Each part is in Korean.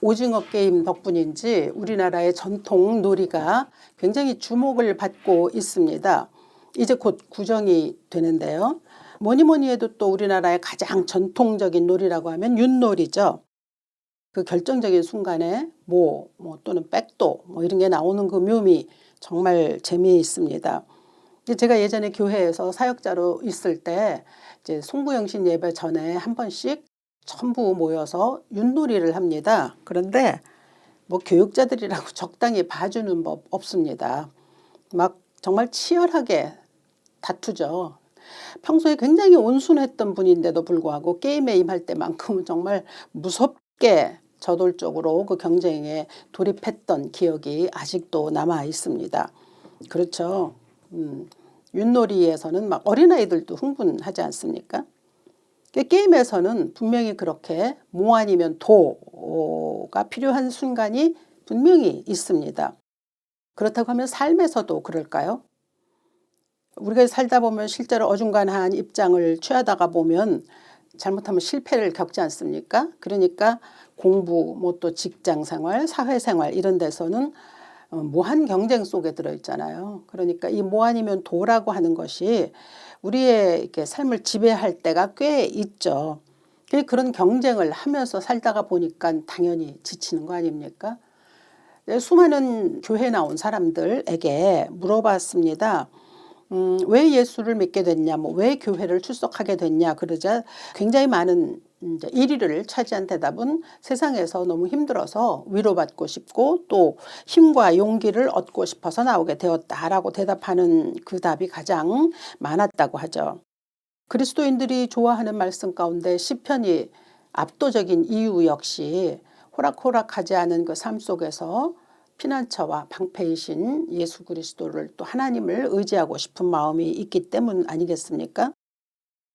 오징어 게임 덕분인지 우리나라의 전통 놀이가 굉장히 주목을 받고 있습니다. 이제 곧 구정이 되는데요. 뭐니 뭐니 해도 또 우리나라의 가장 전통적인 놀이라고 하면 윷놀이죠. 그 결정적인 순간에 뭐 또는 백도 이런 게 나오는 그 묘미 정말 재미있습니다. 제가 예전에 교회에서 사역자로 있을 때 이제 송구영신 예배 전에 한 번씩 전부 모여서 윷놀이를 합니다. 그런데 뭐 교육자들이라고 적당히 봐주는 법 없습니다. 막 정말 치열하게 다투죠. 평소에 굉장히 온순했던 분인데도 불구하고 게임에 임할 때만큼은 정말 무섭게 저돌적으로 그 경쟁에 돌입했던 기억이 아직도 남아 있습니다. 그렇죠. 윷놀이에서는 막 어린아이들도 흥분하지 않습니까? 게임에서는 분명히 그렇게 모 아니면 도가 필요한 순간이 분명히 있습니다. 그렇다고 하면 삶에서도 그럴까요? 우리가 살다 보면 실제로 어중간한 입장을 취하다가 보면 잘못하면 실패를 겪지 않습니까? 그러니까 공부, 뭐 또 직장 생활, 사회 생활 이런 데서는 무한 경쟁 속에 들어있잖아요. 그러니까 이 뭐 아니면 도라고 하는 것이 우리의 이렇게 삶을 지배할 때가 꽤 있죠. 그런 경쟁을 하면서 살다가 보니까 당연히 지치는 거 아닙니까? 수많은 교회 나온 사람들에게 물어봤습니다. 왜 예수를 믿게 됐냐, 왜 교회를 출석하게 됐냐 그러자 굉장히 많은 이제 1위를 차지한 대답은 세상에서 너무 힘들어서 위로받고 싶고 또 힘과 용기를 얻고 싶어서 나오게 되었다라고 대답하는 그 답이 가장 많았다고 하죠. 그리스도인들이 좋아하는 말씀 가운데 시편이 압도적인 이유 역시 호락호락하지 않은 그 삶 속에서 피난처와 방패이신 예수 그리스도를 또 하나님을 의지하고 싶은 마음이 있기 때문 아니겠습니까?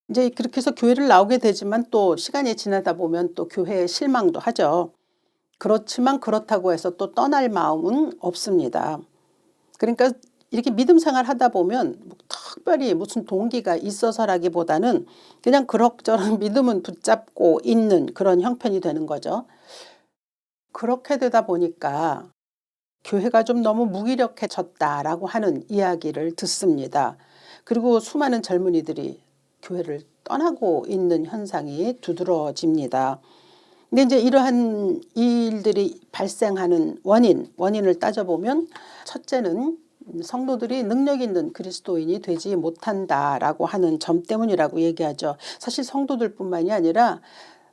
이제 그렇게 해서 교회를 나오게 되지만 또 시간이 지나다 보면 또 교회에 실망도 하죠. 그렇지만 그렇다고 해서 또 떠날 마음은 없습니다. 그러니까 이렇게 믿음 생활 하다 보면 특별히 무슨 동기가 있어서라기보다는 그냥 그럭저럭 믿음은 붙잡고 있는 그런 형편이 되는 거죠. 그렇게 되다 보니까 교회가 좀 너무 무기력해졌다라고 하는 이야기를 듣습니다. 그리고 수많은 젊은이들이 교회를 떠나고 있는 현상이 두드러집니다. 근데 이제 이러한 일들이 발생하는 원인을 따져보면 첫째는 성도들이 능력 있는 그리스도인이 되지 못한다라고 하는 점 때문이라고 얘기하죠. 사실 성도들뿐만이 아니라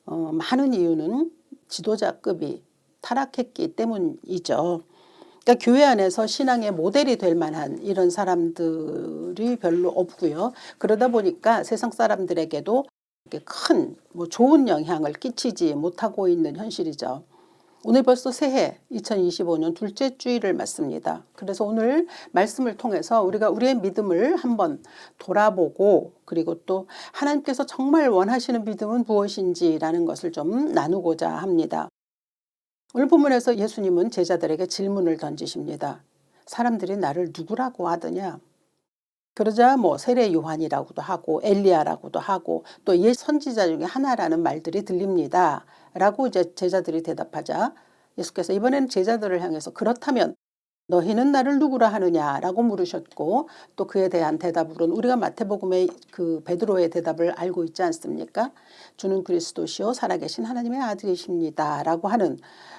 많은 이유는 지도자급이 타락했기 때문이죠. 그러니까 교회 안에서 신앙의 모델이 될 만한 이런 사람들이 별로 없고요. 그러다 보니까 세상 사람들에게도 큰 좋은 영향을 끼치지 못하고 있는 현실이죠. 오늘 벌써 새해 2025년 둘째 주일을 맞습니다. 그래서 오늘 말씀을 통해서 우리가 우리의 믿음을 한번 돌아보고 그리고 또 하나님께서 정말 원하시는 믿음은 무엇인지라는 것을 좀 나누고자 합니다. 오늘 본문에서 예수님은 제자들에게 질문을 던지십니다. 사람들이 나를 누구라고 하더냐? 그러자 세례 요한이라고도 하고 엘리야라고도 하고 또 옛 선지자 중에 하나라는 말들이 들립니다. 라고 이제 제자들이 대답하자 예수께서 이번에는 제자들을 향해서 그렇다면 너희는 나를 누구라 하느냐라고 물으셨고 또 그에 대한 대답으로는 우리가 마태복음의 그 베드로의 대답을 알고 있지 않습니까? 주는 그리스도시요 살아계신 하나님의 아들이십니다라고 하는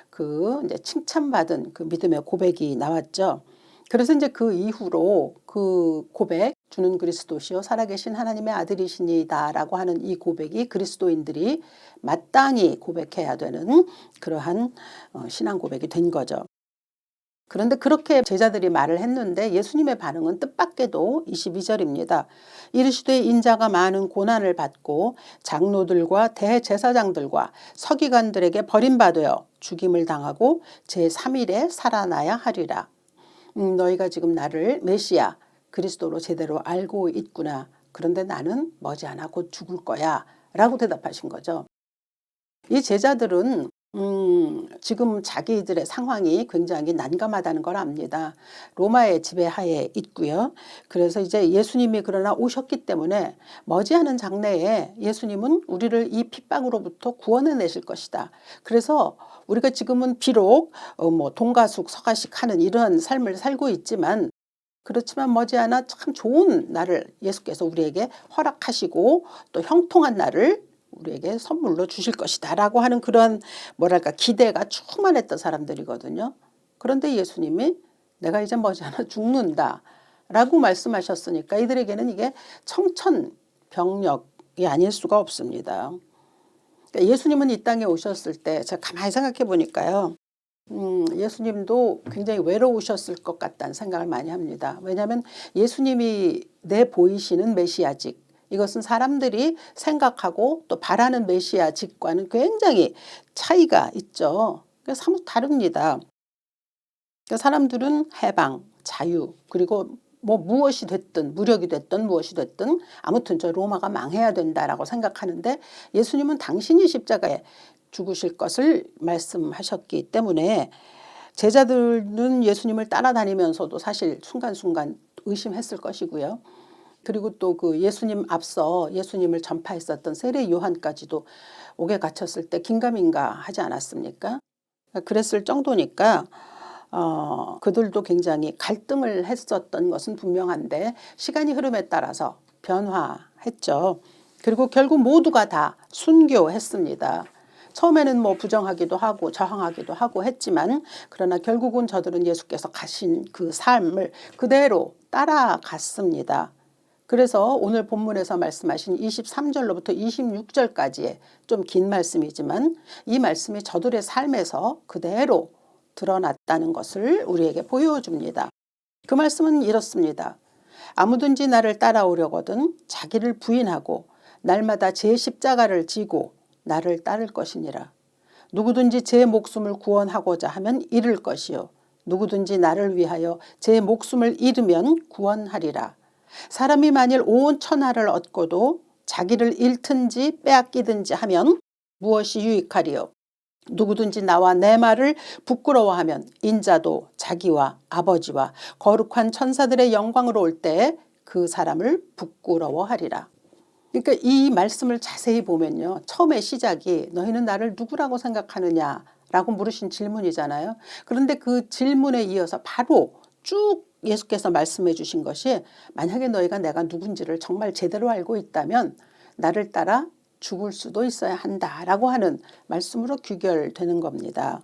그 이제 칭찬받은 그 믿음의 고백이 나왔죠. 그래서 이제 그 이후로 그 고백 주는 그리스도시요 살아계신 하나님의 아들이시니다라고 하는 이 고백이 그리스도인들이 마땅히 고백해야 되는 그러한 신앙 고백이 된 거죠. 그런데 그렇게 제자들이 말을 했는데 예수님의 반응은 뜻밖에도 22절입니다. 이르시되 인자가 많은 고난을 받고 장로들과 대제사장들과 서기관들에게 버림받아 죽임을 당하고 제3일에 살아나야 하리라. 너희가 지금 나를 메시아 그리스도로 제대로 알고 있구나. 그런데 나는 머지않아 곧 죽을 거야 라고 대답하신 거죠. 이 제자들은 지금 자기들의 상황이 굉장히 난감하다는 걸 압니다. 로마의 지배하에 있고요. 그래서 이제 예수님이 그러나 오셨기 때문에 머지않은 장래에 예수님은 우리를 이 핍박으로부터 구원해내실 것이다. 그래서 우리가 지금은 비록 뭐 동가숙 서가식 하는 이러한 삶을 살고 있지만, 그렇지만 머지않아 참 좋은 날을 예수께서 우리에게 허락하시고 또 형통한 날을 우리에게 선물로 주실 것이다 라고 하는 그런 뭐랄까 기대가 충만했던 사람들이거든요. 그런데 예수님이 내가 이제 머지않아 죽는다 라고 말씀하셨으니까 이들에게는 이게 청천벽력이 아닐 수가 없습니다. 그러니까 예수님은 이 땅에 오셨을 때 제가 가만히 생각해 보니까요. 예수님도 굉장히 외로우셨을 것 같다는 생각을 많이 합니다. 왜냐하면 예수님이 내보이시는 메시아직, 이것은 사람들이 생각하고 또 바라는 메시아직과는 굉장히 차이가 있죠. 그래서 사뭇 다릅니다. 그러니까 사람들은 해방, 자유, 그리고 뭐 무엇이 됐든 무력이 됐든 무엇이 됐든 아무튼 저 로마가 망해야 된다라고 생각하는데, 예수님은 당신이 십자가에 죽으실 것을 말씀하셨기 때문에 제자들은 예수님을 따라다니면서도 사실 순간순간 의심했을 것이고요. 그리고 또 그 예수님 앞서 예수님을 전파했었던 세례 요한까지도 옥에 갇혔을 때 긴가민가 하지 않았습니까? 그랬을 정도니까 그들도 굉장히 갈등을 했었던 것은 분명한데 시간이 흐름에 따라서 변화했죠. 그리고 결국 모두가 다 순교했습니다. 처음에는 뭐 부정하기도 하고 저항하기도 하고 했지만, 그러나 결국은 저들은 예수께서 가신 그 삶을 그대로 따라갔습니다. 그래서 오늘 본문에서 말씀하신 23절로부터 26절까지의 좀 긴 말씀이지만 이 말씀이 저들의 삶에서 그대로 드러났다는 것을 우리에게 보여줍니다. 그 말씀은 이렇습니다. 아무든지 나를 따라오려거든 자기를 부인하고 날마다 제 십자가를 지고 나를 따를 것이니라. 누구든지 제 목숨을 구원하고자 하면 잃을 것이요 누구든지 나를 위하여 제 목숨을 잃으면 구원하리라. 사람이 만일 온 천하를 얻고도 자기를 잃든지 빼앗기든지 하면 무엇이 유익하리요? 누구든지 나와 내 말을 부끄러워하면 인자도 자기와 아버지와 거룩한 천사들의 영광으로 올 때 그 사람을 부끄러워하리라. 그러니까 이 말씀을 자세히 보면요. 처음에 시작이 너희는 나를 누구라고 생각하느냐 라고 물으신 질문이잖아요. 그런데 그 질문에 이어서 바로 쭉 예수께서 말씀해 주신 것이, 만약에 너희가 내가 누군지를 정말 제대로 알고 있다면 나를 따라 죽을 수도 있어야 한다라고 하는 말씀으로 귀결되는 겁니다.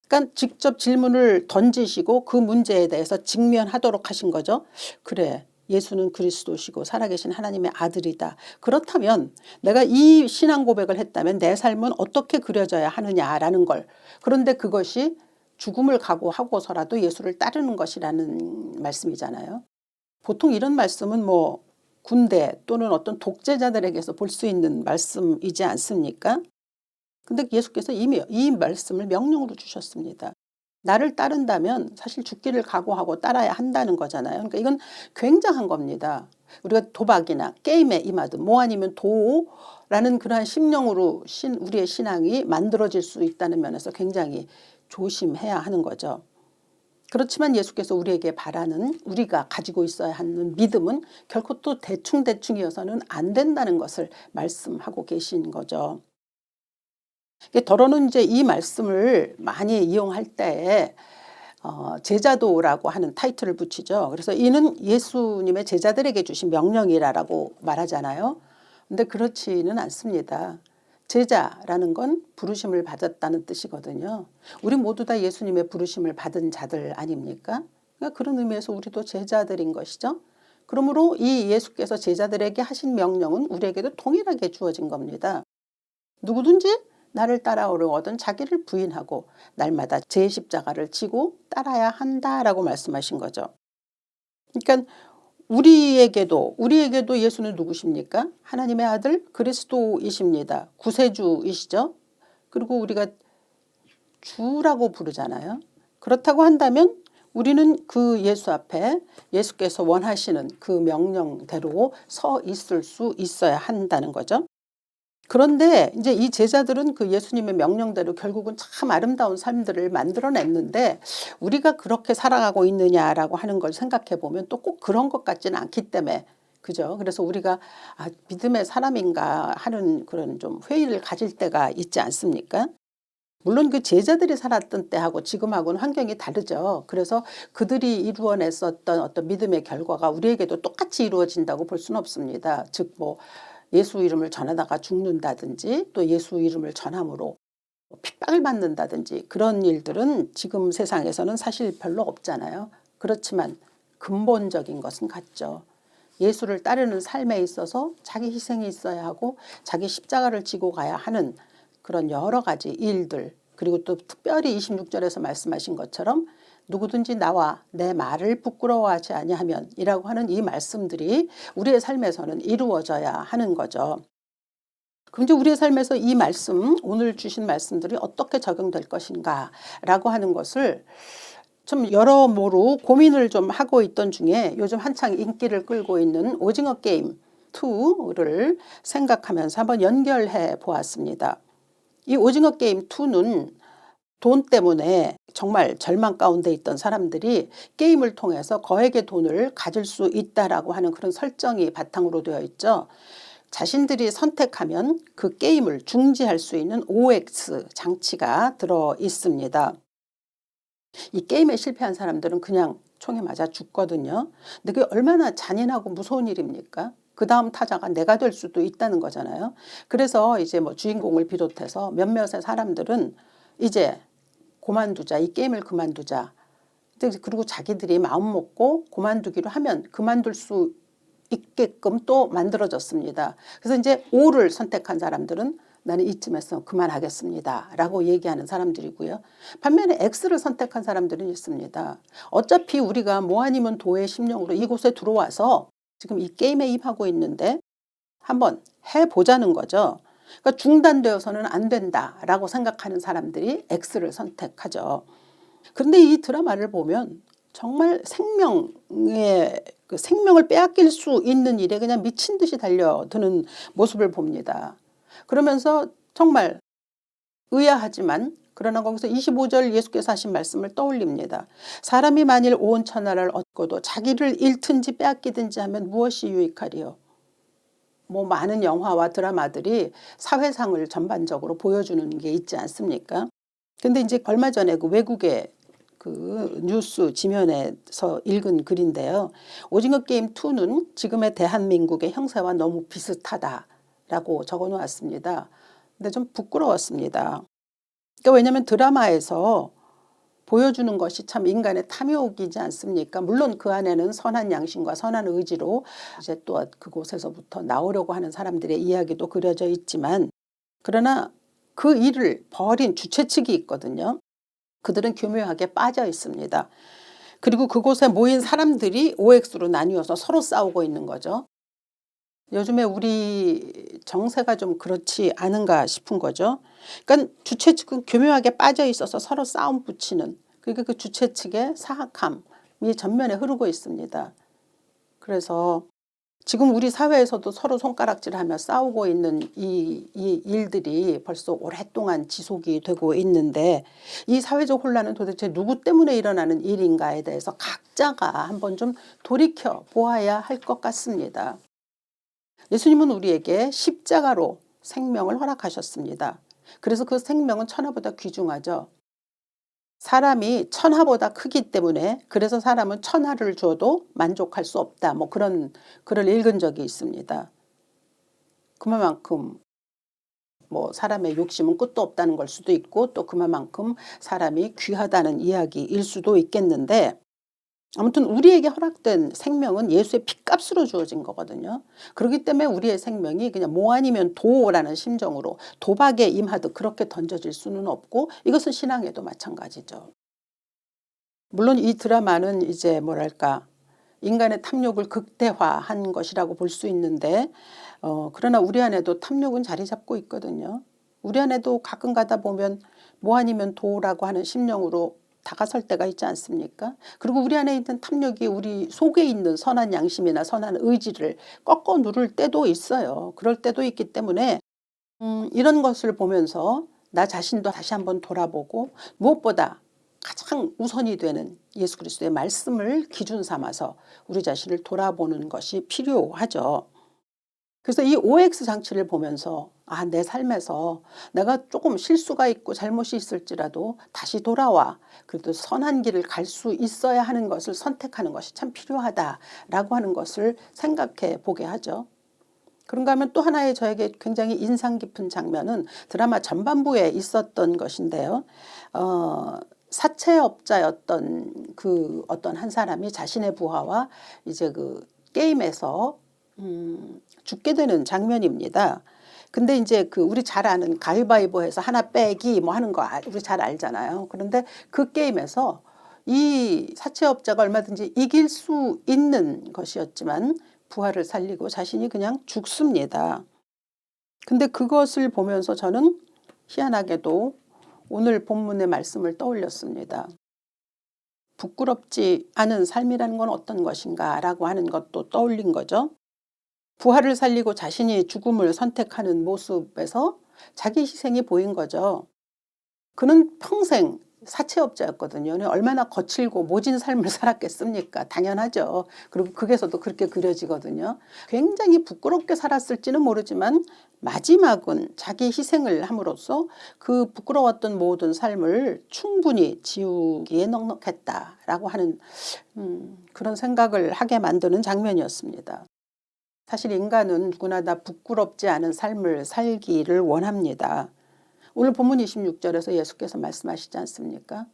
그러니까 직접 질문을 던지시고 그 문제에 대해서 직면하도록 하신 거죠. 그래, 예수는 그리스도시고 살아계신 하나님의 아들이다. 그렇다면 내가 이 신앙 고백을 했다면 내 삶은 어떻게 그려져야 하느냐라는 걸, 그런데 그것이 죽음을 각오하고서라도 예수를 따르는 것이라는 말씀이잖아요. 보통 이런 말씀은 뭐 군대 또는 어떤 독재자들에게서 볼 수 있는 말씀이지 않습니까? 근데 예수께서 이미 이 말씀을 명령으로 주셨습니다. 나를 따른다면 사실 죽기를 각오하고 따라야 한다는 거잖아요. 그러니까 이건 굉장한 겁니다. 우리가 도박이나 게임에 임하든 뭐 아니면 도라는 그러한 심령으로 우리의 신앙이 만들어질 수 있다는 면에서 굉장히 조심해야 하는 거죠. 그렇지만 예수께서 우리에게 바라는, 우리가 가지고 있어야 하는 믿음은 결코 또 대충대충이어서는 안 된다는 것을 말씀하고 계신 거죠. 더러는 이제 이 말씀을 많이 이용할 때 제자도라고 하는 타이틀을 붙이죠. 그래서 이는 예수님의 제자들에게 주신 명령이라고 말하잖아요. 근데 그렇지는 않습니다. 제자라는 건 부르심을 받았다는 뜻이거든요. 우리 모두 다 예수님의 부르심을 받은 자들 아닙니까? 그러니까 그런 의미에서 우리도 제자들인 것이죠. 그러므로 이 예수께서 제자들에게 하신 명령은 우리에게도 동일하게 주어진 겁니다. 누구든지 나를 따라오려거든 자기를 부인하고 날마다 제 십자가를 지고 따라야 한다라고 말씀하신 거죠. 그러니까 우리에게도 예수는 누구십니까? 하나님의 아들 그리스도이십니다. 구세주이시죠. 그리고 우리가 주라고 부르잖아요. 그렇다고 한다면 우리는 그 예수 앞에 예수께서 원하시는 그 명령대로 서 있을 수 있어야 한다는 거죠. 그런데 이제 이 제자들은 그 예수님의 명령대로 결국은 참 아름다운 삶들을 만들어냈는데 우리가 그렇게 살아가고 있느냐라고 하는 걸 생각해 보면 또 꼭 그런 것 같지는 않기 때문에 그죠? 그래서 우리가 믿음의 사람인가 하는 그런 좀 회의를 가질 때가 있지 않습니까? 물론 그 제자들이 살았던 때하고 지금하고는 환경이 다르죠. 그래서 그들이 이루어냈었던 어떤 믿음의 결과가 우리에게도 똑같이 이루어진다고 볼 수는 없습니다. 즉 뭐 예수 이름을 전하다가 죽는다든지 또 예수 이름을 전함으로 핍박을 받는다든지 그런 일들은 지금 세상에서는 사실 별로 없잖아요. 그렇지만 근본적인 것은 같죠. 예수를 따르는 삶에 있어서 자기 희생이 있어야 하고 자기 십자가를 지고 가야 하는 그런 여러 가지 일들 그리고 또 특별히 26절에서 말씀하신 것처럼 누구든지 나와 내 말을 부끄러워하지 아니하면 이라고 하는 이 말씀들이 우리의 삶에서는 이루어져야 하는 거죠. 그럼 이제 우리의 삶에서 이 말씀 오늘 주신 말씀들이 어떻게 적용될 것인가 라고 하는 것을 좀 여러모로 고민을 좀 하고 있던 중에 요즘 한창 인기를 끌고 있는 오징어 게임 2를 생각하면서 한번 연결해 보았습니다. 이 오징어 게임 2는 돈 때문에 정말 절망 가운데 있던 사람들이 게임을 통해서 거액의 돈을 가질 수 있다라고 하는 그런 설정이 바탕으로 되어 있죠. 자신들이 선택하면 그 게임을 중지할 수 있는 OX 장치가 들어 있습니다. 이 게임에 실패한 사람들은 그냥 총에 맞아 죽거든요. 근데 그게 얼마나 잔인하고 무서운 일입니까? 그 다음 타자가 내가 될 수도 있다는 거잖아요. 그래서 이제 뭐 주인공을 비롯해서 몇몇의 사람들은 이제 그만두자, 이 게임을 그만두자. 그리고 자기들이 마음 먹고 그만두기로 하면 그만둘 수 있게끔 또 만들어졌습니다. 그래서 이제 O를 선택한 사람들은 나는 이쯤에서 그만하겠습니다 라고 얘기하는 사람들이고요. 반면에 X를 선택한 사람들은 있습니다. 어차피 우리가 뭐 아니면 도의 심령으로 이곳에 들어와서 지금 이 게임에 임하고 있는데 한번 해보자는 거죠. 그러니까 중단되어서는 안 된다라고 생각하는 사람들이 X를 선택하죠. 그런데 이 드라마를 보면 정말 생명을 빼앗길 수 있는 일에 그냥 미친 듯이 달려드는 모습을 봅니다. 그러면서 정말 의아하지만 그러나 거기서 25절 예수께서 하신 말씀을 떠올립니다. 사람이 만일 온 천하를 얻고도 자기를 잃든지 빼앗기든지 하면 무엇이 유익하리요. 뭐 많은 영화와 드라마들이 사회상을 전반적으로 보여주는 게 있지 않습니까? 근데 이제 얼마 전에 그 외국의 그 뉴스 지면에서 읽은 글인데요. 오징어 게임 2는 지금의 대한민국의 형사와 너무 비슷하다라고 적어 놓았습니다. 근데 좀 부끄러웠습니다. 그러니까 왜냐하면 드라마에서 보여주는 것이 참 인간의 탐욕이지 않습니까? 물론 그 안에는 선한 양심과 선한 의지로 이제 또 그곳에서부터 나오려고 하는 사람들의 이야기도 그려져 있지만 그러나 그 일을 벌인 주최 측이 있거든요. 그들은 교묘하게 빠져 있습니다. 그리고 그곳에 모인 사람들이 OX로 나뉘어서 서로 싸우고 있는 거죠. 요즘에 우리 정세가 좀 그렇지 않은가 싶은 거죠. 그러니까 주최 측은 교묘하게 빠져 있어서 서로 싸움 붙이는 그러니까 그 주최 측의 사악함이 전면에 흐르고 있습니다. 그래서 지금 우리 사회에서도 서로 손가락질하며 싸우고 있는 이 일들이 벌써 오랫동안 지속이 되고 있는데 이 사회적 혼란은 도대체 누구 때문에 일어나는 일인가에 대해서 각자가 한번 좀 돌이켜 보아야 할 것 같습니다. 예수님은 우리에게 십자가로 생명을 허락하셨습니다. 그래서 그 생명은 천하보다 귀중하죠. 사람이 천하보다 크기 때문에 그래서 사람은 천하를 줘도 만족할 수 없다. 뭐 그런 글을 읽은 적이 있습니다. 그만큼 뭐 사람의 욕심은 끝도 없다는 걸 수도 있고 또 그만큼 사람이 귀하다는 이야기일 수도 있겠는데 아무튼 우리에게 허락된 생명은 예수의 핏값으로 주어진 거거든요. 그렇기 때문에 우리의 생명이 그냥 뭐 아니면 도라는 심정으로 도박에 임하듯 그렇게 던져질 수는 없고 이것은 신앙에도 마찬가지죠. 물론 이 드라마는 이제 뭐랄까 인간의 탐욕을 극대화한 것이라고 볼 수 있는데 그러나 우리 안에도 탐욕은 자리 잡고 있거든요. 우리 안에도 가끔 가다 보면 뭐 아니면 도라고 하는 심령으로 다가설 때가 있지 않습니까? 그리고 우리 안에 있는 탐욕이 우리 속에 있는 선한 양심이나 선한 의지를 꺾어 누를 때도 있어요. 그럴 때도 있기 때문에 이런 것을 보면서 나 자신도 다시 한번 돌아보고 무엇보다 가장 우선이 되는 예수 그리스도의 말씀을 기준 삼아서 우리 자신을 돌아보는 것이 필요하죠. 그래서 이 OX 장치를 보면서 내 삶에서 내가 조금 실수가 있고 잘못이 있을지라도 다시 돌아와 그래도 선한 길을 갈 수 있어야 하는 것을 선택하는 것이 참 필요하다라고 하는 것을 생각해 보게 하죠. 그런가 하면 또 하나의 저에게 굉장히 인상 깊은 장면은 드라마 전반부에 있었던 것인데요. 사채업자였던 그 어떤 한 사람이 자신의 부하와 이제 그 게임에서 죽게 되는 장면입니다. 근데 이제 그 우리 잘 아는 가위바위보해서 하나 빼기 뭐 하는 거 우리 잘 알잖아요. 그런데 그 게임에서 이 사채업자가 얼마든지 이길 수 있는 것이었지만 부하를 살리고 자신이 그냥 죽습니다. 근데 그것을 보면서 저는 희한하게도 오늘 본문의 말씀을 떠올렸습니다. 부끄럽지 않은 삶이라는 건 어떤 것인가 라고 하는 것도 떠올린 거죠. 부하를 살리고 자신이 죽음을 선택하는 모습에서 자기 희생이 보인 거죠. 그는 평생 사채업자였거든요. 얼마나 거칠고 모진 삶을 살았겠습니까? 당연하죠. 그리고 극에서도 그렇게 그려지거든요. 굉장히 부끄럽게 살았을지는 모르지만 마지막은 자기 희생을 함으로써 그 부끄러웠던 모든 삶을 충분히 지우기에 넉넉했다라고 하는 그런 생각을 하게 만드는 장면이었습니다. 사실 인간은 누구나 다 부끄럽지 않은 삶을 살기를 원합니다. 오늘 본문 26절에서 예수께서 말씀하시지 않습니까?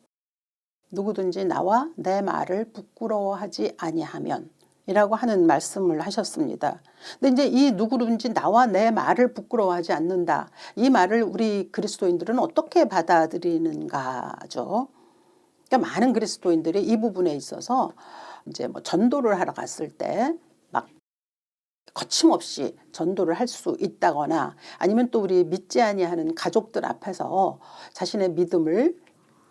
누구든지 나와 내 말을 부끄러워하지 아니하면 이라고 하는 말씀을 하셨습니다. 근데 이제 이 누구든지 나와 내 말을 부끄러워하지 않는다. 이 말을 우리 그리스도인들은 어떻게 받아들이는가죠. 그러니까 많은 그리스도인들이 이 부분에 있어서 이제 뭐 전도를 하러 갔을 때 막 거침없이 전도를 할 수 있다거나 아니면 또 우리 믿지 아니하는 가족들 앞에서 자신의 믿음을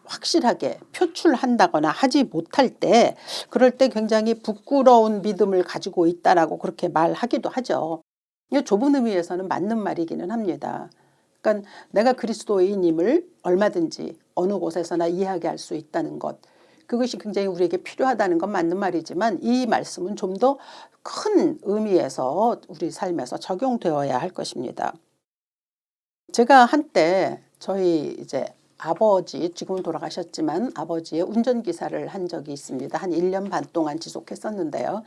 확실하게 표출한다거나 하지 못할 때 그럴 때 굉장히 부끄러운 믿음을 가지고 있다라고 그렇게 말하기도 하죠. 이게 좁은 의미에서는 맞는 말이기는 합니다. 그러니까 내가 그리스도인임을 얼마든지 어느 곳에서나 이해하게 할 수 있다는 것. 그것이 굉장히 우리에게 필요하다는 건 맞는 말이지만 이 말씀은 좀 더 큰 의미에서 우리 삶에서 적용되어야 할 것입니다. 제가 한때 저희 이제 아버지 지금은 돌아가셨지만 아버지의 운전기사를 한 적이 있습니다. 한 1년 반 동안 지속했었는데요.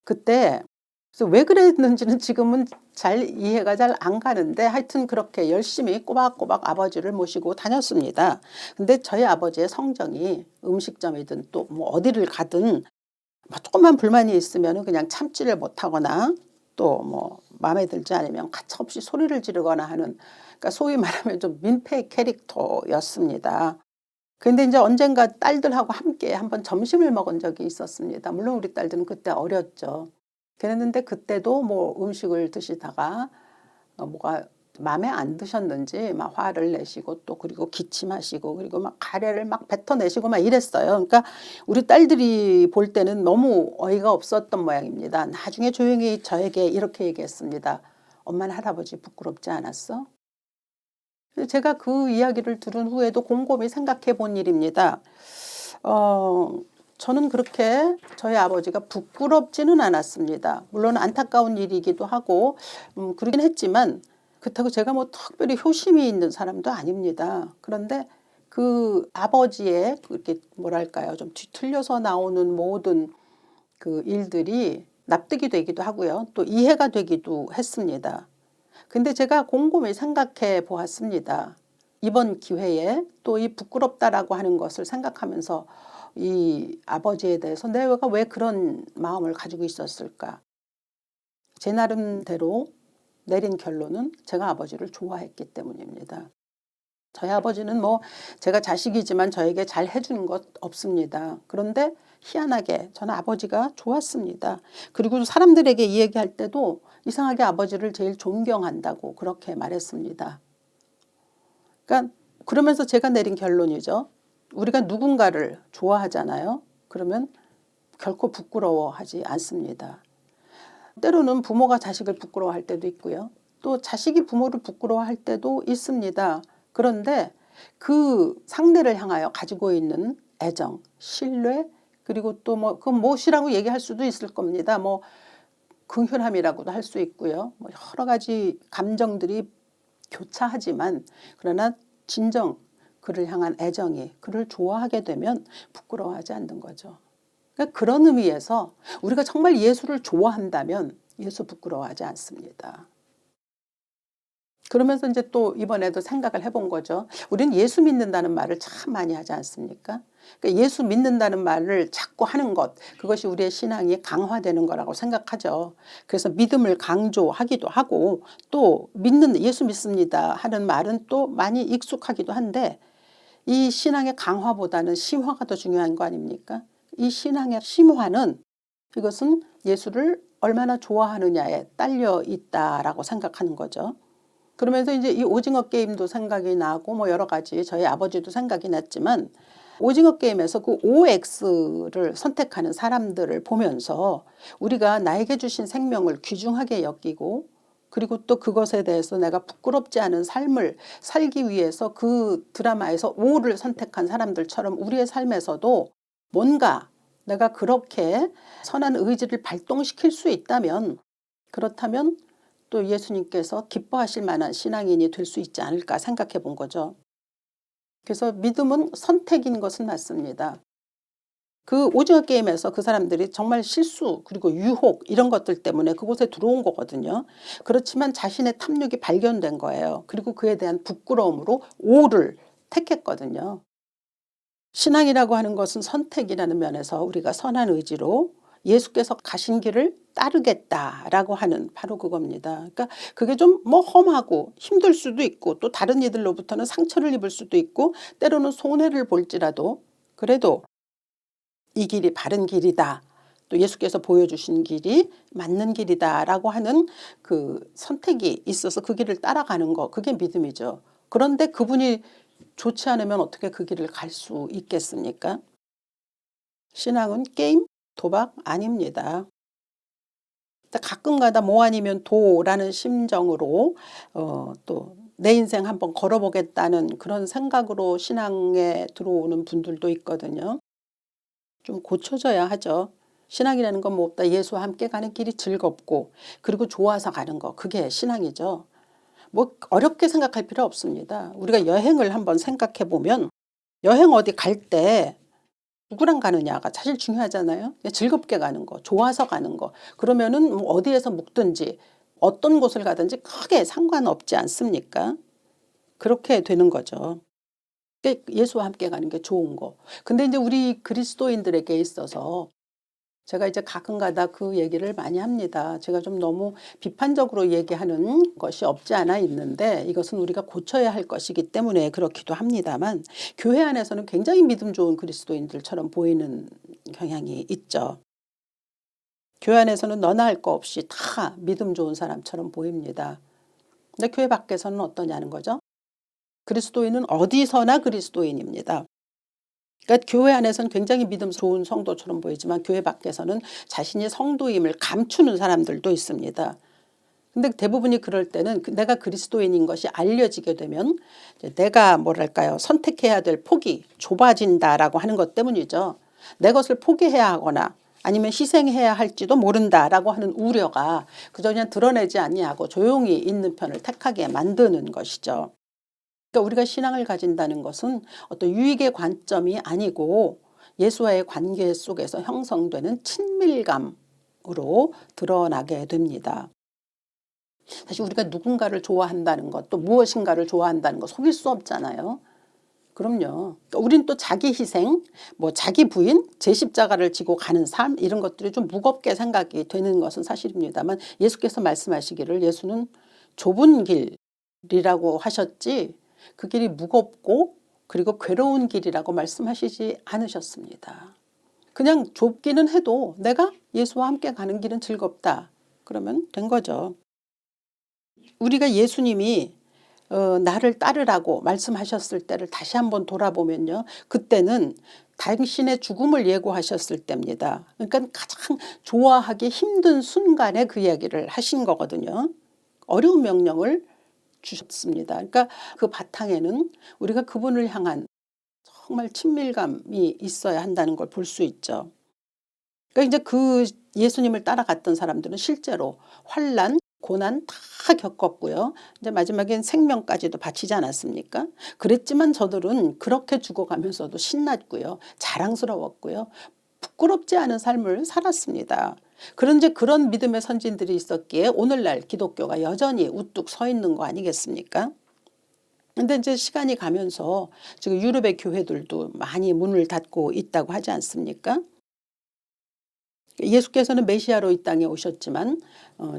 그때 그래서 왜 그랬는지는 지금은 잘 이해가 잘 안 가는데 하여튼 그렇게 열심히 꼬박꼬박 아버지를 모시고 다녔습니다. 근데 저희 아버지의 성정이 음식점이든 또 뭐 어디를 가든 뭐 조금만 불만이 있으면 그냥 참지를 못하거나 또 뭐 마음에 들지 않으면 가차없이 소리를 지르거나 하는 그러니까 소위 말하면 좀 민폐 캐릭터였습니다. 근데 이제 언젠가 딸들하고 함께 한번 점심을 먹은 적이 있었습니다. 물론 우리 딸들은 그때 어렸죠. 그랬는데 그때도 뭐 음식을 드시다가 뭐가 마음에 안 드셨는지 막 화를 내시고 또 그리고 기침하시고 그리고 막 가래를 막 뱉어내시고 막 이랬어요. 그러니까 우리 딸들이 볼 때는 너무 어이가 없었던 모양입니다. 나중에 조용히 저에게 이렇게 얘기했습니다. 엄마는 할아버지 부끄럽지 않았어? 제가 그 이야기를 들은 후에도 곰곰이 생각해 본 일입니다. 저는 그렇게 저희 아버지가 부끄럽지는 않았습니다. 물론 안타까운 일이기도 하고 그러긴 했지만 그렇다고 제가 뭐 특별히 효심이 있는 사람도 아닙니다. 그런데 그 아버지의 그렇게 뭐랄까요 좀 뒤틀려서 나오는 모든 그 일들이 납득이 되기도 하고요. 또 이해가 되기도 했습니다. 근데 제가 곰곰이 생각해 보았습니다. 이번 기회에 또 이 부끄럽다라고 하는 것을 생각하면서 이 아버지에 대해서 내가 왜 그런 마음을 가지고 있었을까. 제 나름대로 내린 결론은 제가 아버지를 좋아했기 때문입니다. 저희 아버지는 뭐 제가 자식이지만 저에게 잘 해주는 것 없습니다. 그런데 희한하게 저는 아버지가 좋았습니다. 그리고 사람들에게 이 얘기할 때도 이상하게 아버지를 제일 존경한다고 그렇게 말했습니다. 그러니까 그러면서 제가 내린 결론이죠. 우리가 누군가를 좋아하잖아요. 그러면 결코 부끄러워하지 않습니다. 때로는 부모가 자식을 부끄러워할 때도 있고요. 또 자식이 부모를 부끄러워할 때도 있습니다. 그런데 그 상대를 향하여 가지고 있는 애정, 신뢰, 그리고 또 뭐 그 무엇이라고 얘기할 수도 있을 겁니다. 뭐 긍휼함이라고도 할 수 있고요. 뭐 여러 가지 감정들이 교차하지만 그러나 진정 그를 향한 애정이 그를 좋아하게 되면 부끄러워하지 않는 거죠. 그러니까 그런 의미에서 우리가 정말 예수를 좋아한다면 예수 부끄러워하지 않습니다. 그러면서 이제 또 이번에도 생각을 해본 거죠. 우리는 예수 믿는다는 말을 참 많이 하지 않습니까? 그러니까 예수 믿는다는 말을 자꾸 하는 것, 그것이 우리의 신앙이 강화되는 거라고 생각하죠. 그래서 믿음을 강조하기도 하고 또 예수 믿습니다 하는 말은 또 많이 익숙하기도 한데 이 신앙의 강화보다는 심화가 더 중요한 거 아닙니까? 이 신앙의 심화는 이것은 예수를 얼마나 좋아하느냐에 딸려 있다라고 생각하는 거죠. 그러면서 이제 이 오징어 게임도 생각이 나고 뭐 여러 가지 저희 아버지도 생각이 났지만 오징어 게임에서 그 OX를 선택하는 사람들을 보면서 우리가 나에게 주신 생명을 귀중하게 여기고 그리고 또 그것에 대해서 내가 부끄럽지 않은 삶을 살기 위해서 그 드라마에서 O를 선택한 사람들처럼 우리의 삶에서도 뭔가 내가 그렇게 선한 의지를 발동시킬 수 있다면 그렇다면 또 예수님께서 기뻐하실 만한 신앙인이 될 수 있지 않을까 생각해 본 거죠. 그래서 믿음은 선택인 것은 맞습니다. 그 오징어 게임에서 그 사람들이 정말 실수 그리고 유혹 이런 것들 때문에 그곳에 들어온 거거든요. 그렇지만 자신의 탐욕이 발견된 거예요. 그리고 그에 대한 부끄러움으로 O를 택했거든요. 신앙이라고 하는 것은 선택이라는 면에서 우리가 선한 의지로 예수께서 가신 길을 따르겠다라고 하는 바로 그겁니다. 그러니까 그게 좀 뭐 험하고 힘들 수도 있고 또 다른 이들로부터는 상처를 입을 수도 있고 때로는 손해를 볼지라도 그래도 이 길이 바른 길이다. 또 예수께서 보여주신 길이 맞는 길이다라고 하는 그 선택이 있어서 그 길을 따라가는 거 그게 믿음이죠. 그런데 그분이 좋지 않으면 어떻게 그 길을 갈 수 있겠습니까? 신앙은 게임, 도박 아닙니다. 가끔가다 뭐 아니면 도라는 심정으로 또 내 인생 한번 걸어보겠다는 그런 생각으로 신앙에 들어오는 분들도 있거든요. 좀 고쳐져야 하죠. 신앙이라는 건 무엇보다 예수와 함께 가는 길이 즐겁고 그리고 좋아서 가는 거 그게 신앙이죠. 뭐 어렵게 생각할 필요 없습니다. 우리가 여행을 한번 생각해 보면 여행 어디 갈 때 누구랑 가느냐가 사실 중요하잖아요. 즐겁게 가는 거, 좋아서 가는 거. 그러면은 뭐 어디에서 묵든지 어떤 곳을 가든지 크게 상관없지 않습니까? 그렇게 되는 거죠. 예수와 함께 가는 게 좋은 거. 근데 이제 우리 그리스도인들에게 있어서 제가 이제 가끔가다 그 얘기를 많이 합니다. 제가 좀 너무 비판적으로 얘기하는 것이 없지 않아 있는데 이것은 우리가 고쳐야 할 것이기 때문에 그렇기도 합니다만 교회 안에서는 굉장히 믿음 좋은 그리스도인들처럼 보이는 경향이 있죠. 교회 안에서는 너나 할 거 없이 다 믿음 좋은 사람처럼 보입니다. 근데 교회 밖에서는 어떠냐는 거죠. 그리스도인은 어디서나 그리스도인입니다. 그러니까 교회 안에서는 굉장히 믿음 좋은 성도처럼 보이지만 교회 밖에서는 자신이 성도임을 감추는 사람들도 있습니다. 근데 대부분이 그럴 때는 내가 그리스도인인 것이 알려지게 되면 내가 뭐랄까요 선택해야 될 폭이 좁아진다라고 하는 것 때문이죠. 내 것을 포기해야 하거나 아니면 희생해야 할지도 모른다라고 하는 우려가 그저 그냥 드러내지 아니하고 조용히 있는 편을 택하게 만드는 것이죠. 그러니까 우리가 신앙을 가진다는 것은 어떤 유익의 관점이 아니고 예수와의 관계 속에서 형성되는 친밀감으로 드러나게 됩니다. 사실 우리가 누군가를 좋아한다는 것, 또 무엇인가를 좋아한다는 것 속일 수 없잖아요. 그럼요. 우린 또 자기 희생, 뭐 자기 부인, 제 십자가를 지고 가는 삶 이런 것들이 좀 무겁게 생각이 되는 것은 사실입니다만 예수께서 말씀하시기를 예수는 좁은 길이라고 하셨지 그 길이 무겁고 그리고 괴로운 길이라고 말씀하시지 않으셨습니다. 그냥 좁기는 해도 내가 예수와 함께 가는 길은 즐겁다. 그러면 된 거죠. 우리가 예수님이 나를 따르라고 말씀하셨을 때를 다시 한번 돌아보면요. 그때는 당신의 죽음을 예고하셨을 때입니다. 그러니까 가장 좋아하기 힘든 순간에 그 이야기를 하신 거거든요. 어려운 명령을 주셨습니다. 그러니까 그 바탕에는 우리가 그분을 향한 정말 친밀감이 있어야 한다는 걸 볼 수 있죠. 그러니까 이제 그 예수님을 따라갔던 사람들은 실제로 환난, 고난 다 겪었고요. 이제 마지막엔 생명까지도 바치지 않았습니까? 그랬지만 저들은 그렇게 죽어가면서도 신났고요. 자랑스러웠고요. 부끄럽지 않은 삶을 살았습니다. 그런데 그런 믿음의 선진들이 있었기에 오늘날 기독교가 여전히 우뚝 서 있는 거 아니겠습니까? 근데 이제 시간이 가면서 지금 유럽의 교회들도 많이 문을 닫고 있다고 하지 않습니까? 예수께서는 메시아로 이 땅에 오셨지만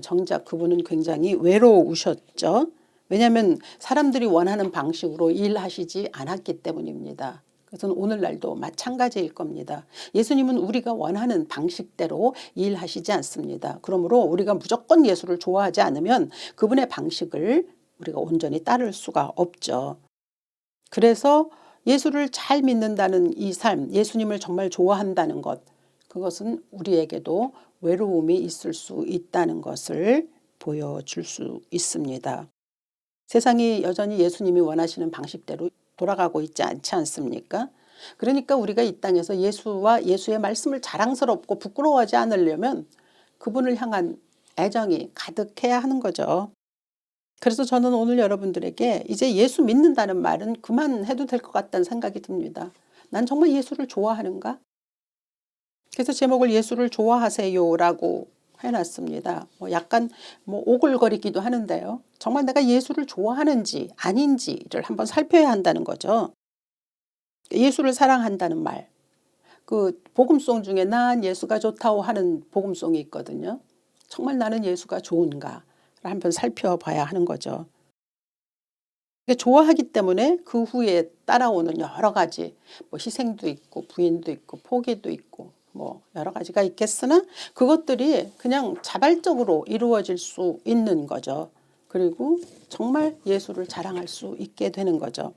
정작 그분은 굉장히 외로우셨죠. 왜냐하면 사람들이 원하는 방식으로 일하시지 않았기 때문입니다. 그래서 오늘날도 마찬가지일 겁니다. 예수님은 우리가 원하는 방식대로 일하시지 않습니다. 그러므로 우리가 무조건 예수를 좋아하지 않으면 그분의 방식을 우리가 온전히 따를 수가 없죠. 그래서 예수를 잘 믿는다는 이 삶, 예수님을 정말 좋아한다는 것, 그것은 우리에게도 외로움이 있을 수 있다는 것을 보여줄 수 있습니다. 세상이 여전히 예수님이 원하시는 방식대로 돌아가고 있지 않지 않습니까? 그러니까 우리가 이 땅에서 예수와 예수의 말씀을 자랑스럽고 부끄러워하지 않으려면 그분을 향한 애정이 가득해야 하는 거죠. 그래서 저는 오늘 여러분들에게 이제 예수 믿는다는 말은 그만해도 될 것 같다는 생각이 듭니다. 난 정말 예수를 좋아하는가? 그래서 제목을 예수를 좋아하세요라고 해놨습니다. 약간 오글거리기도 하는데요. 정말 내가 예수를 좋아하는지 아닌지를 한번 살펴야 한다는 거죠. 예수를 사랑한다는 말. 그 복음송 중에 난 예수가 좋다고 하는 복음송이 있거든요. 정말 나는 예수가 좋은가를 한번 살펴봐야 하는 거죠. 좋아하기 때문에 그 후에 따라오는 여러 가지 희생도 있고 부인도 있고 포기도 있고 여러 가지가 있겠으나 그것들이 그냥 자발적으로 이루어질 수 있는 거죠. 그리고 정말 예수를 자랑할 수 있게 되는 거죠.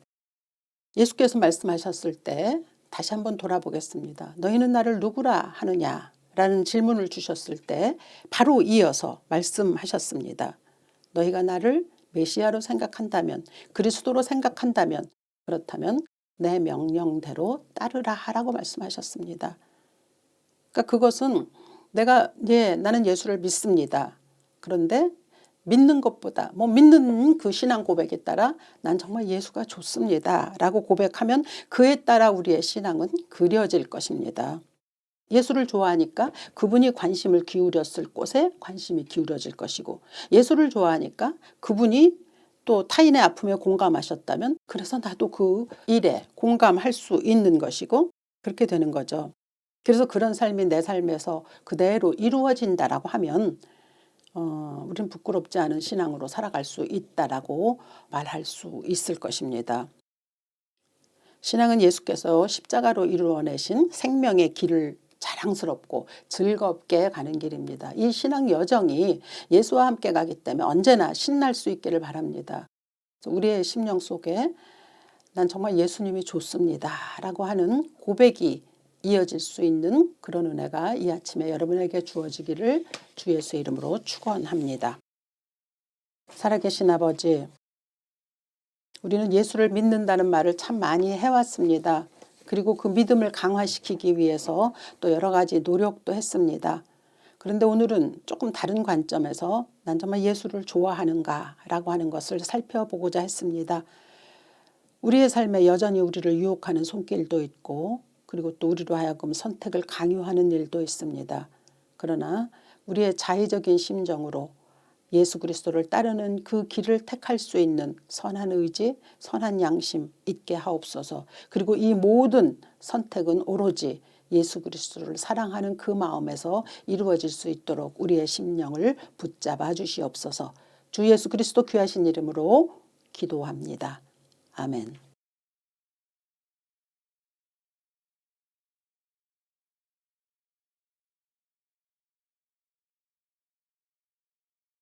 예수께서 말씀하셨을 때 다시 한번 돌아보겠습니다. 너희는 나를 누구라 하느냐 라는 질문을 주셨을 때 바로 이어서 말씀하셨습니다. 너희가 나를 메시아로 생각한다면, 그리스도로 생각한다면, 그렇다면 내 명령대로 따르라 하라고 말씀하셨습니다. 그러니까 그것은 나는 예수를 믿습니다. 그런데 믿는 것보다 믿는 그 신앙 고백에 따라 난 정말 예수가 좋습니다 라고 고백하면 그에 따라 우리의 신앙은 그려질 것입니다. 예수를 좋아하니까 그분이 관심을 기울였을 곳에 관심이 기울어질 것이고, 예수를 좋아하니까 그분이 또 타인의 아픔에 공감하셨다면 그래서 나도 그 일에 공감할 수 있는 것이고, 그렇게 되는 거죠. 그래서 그런 삶이 내 삶에서 그대로 이루어진다라고 하면 우리는 부끄럽지 않은 신앙으로 살아갈 수 있다라고 말할 수 있을 것입니다. 신앙은 예수께서 십자가로 이루어내신 생명의 길을 자랑스럽고 즐겁게 가는 길입니다. 이 신앙 여정이 예수와 함께 가기 때문에 언제나 신날 수 있기를 바랍니다. 우리의 심령 속에 난 정말 예수님이 좋습니다 라고 하는 고백이 이어질 수 있는 그런 은혜가 이 아침에 여러분에게 주어지기를 주 예수의 이름으로 축원합니다. 살아계신 아버지, 우리는 예수를 믿는다는 말을 참 많이 해왔습니다. 그리고 그 믿음을 강화시키기 위해서 또 여러 가지 노력도 했습니다. 그런데 오늘은 조금 다른 관점에서 난 정말 예수를 좋아하는가라고 하는 것을 살펴보고자 했습니다. 우리의 삶에 여전히 우리를 유혹하는 손길도 있고, 그리고 또 우리로 하여금 선택을 강요하는 일도 있습니다. 그러나 우리의 자의적인 심정으로 예수 그리스도를 따르는 그 길을 택할 수 있는 선한 의지, 선한 양심 있게 하옵소서. 그리고 이 모든 선택은 오로지 예수 그리스도를 사랑하는 그 마음에서 이루어질 수 있도록 우리의 심령을 붙잡아 주시옵소서. 주 예수 그리스도 귀하신 이름으로 기도합니다. 아멘.